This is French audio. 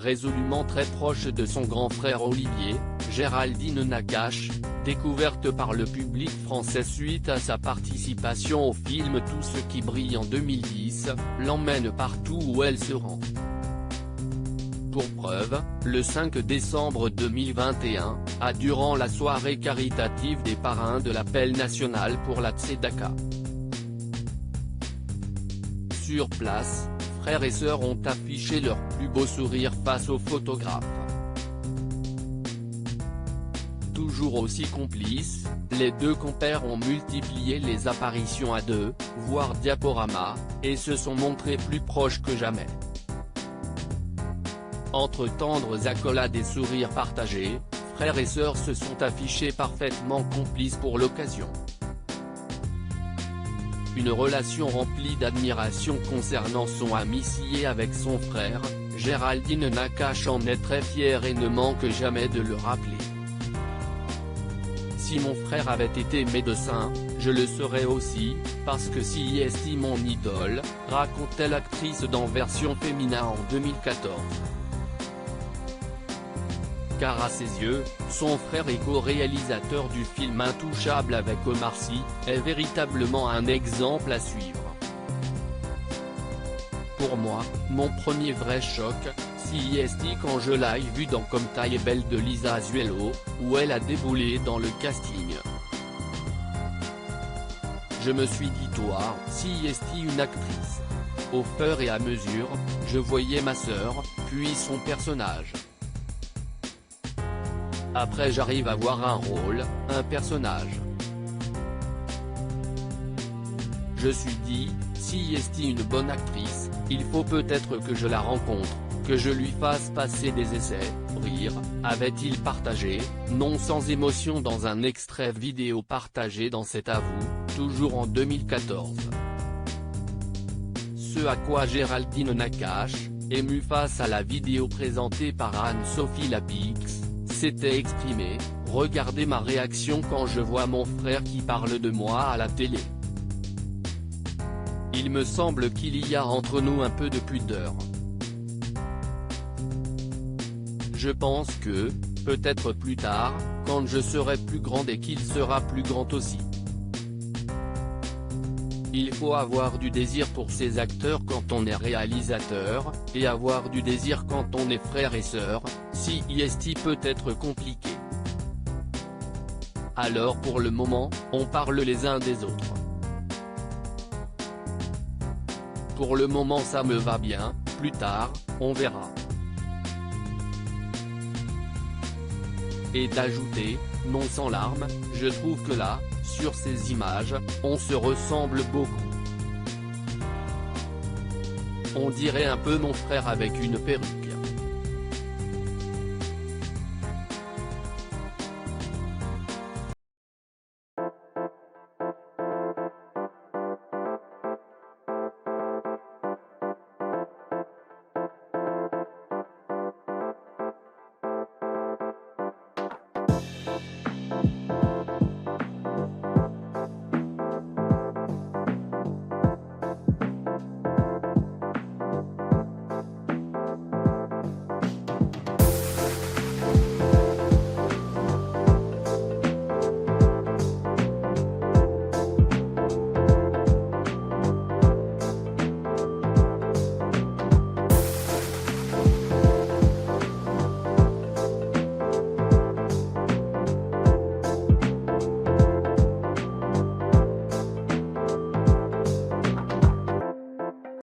résolument très proche de son grand frère Olivier, Géraldine Nakache, découverte par le public français suite à sa participation au film Tout ce qui brille en 2010, l'emmène partout où elle se rend. Pour preuve, le 5 décembre 2021, durant la soirée caritative des parrains de l'appel national pour la Tzedaka. Sur place, frères et sœurs ont affiché leur plus beau sourire face aux photographes. Toujours aussi complices, les deux compères ont multiplié les apparitions à deux, voire diaporama, et se sont montrés plus proches que jamais. Entre tendres accolades et sourires partagés, frères et sœurs se sont affichés parfaitement complices pour l'occasion. Une relation remplie d'admiration concernant son amitié avec son frère, Géraldine Nakache en est très fière et ne manque jamais de le rappeler. Si mon frère avait été médecin, je le serais aussi, parce que si est mon idole, racontait l'actrice dans version féminin en 2014. Car à ses yeux, son frère et co-réalisateur du film Intouchable avec Omar Sy, est véritablement un exemple à suivre. Pour moi, mon premier vrai choc, c'est quand je l'ai vue dans Comme taille est belle de Lisa Azuelo, où elle a déboulé dans le casting. Je me suis dit toi, si est une actrice. Au fur et à mesure, je voyais ma sœur, puis son personnage. Après j'arrive à voir un rôle, un personnage. Je suis dit, si est une bonne actrice, il faut peut-être que je la rencontre, que je lui fasse passer des essais, rire, avait-il partagé, non sans émotion dans un extrait vidéo partagé dans cet avou, toujours en 2014. Ce à quoi Géraldine Nakache, émue face à la vidéo présentée par Anne-Sophie Lapix, s'était exprimée: « Regardez ma réaction quand je vois mon frère qui parle de moi à la télé. Il me semble qu'il y a entre nous un peu de pudeur. Je pense que, peut-être plus tard, quand je serai plus grande et qu'il sera plus grand aussi. Il faut avoir du désir pour ces acteurs quand on est réalisateur, et avoir du désir quand on est frère et sœur, si est peut être compliqué. Alors pour le moment, on parle les uns des autres. Pour le moment ça me va bien, plus tard, on verra. » Et d'ajouter, non sans larmes, je trouve que là, sur ces images, on se ressemble beaucoup. On dirait un peu mon frère avec une perruque.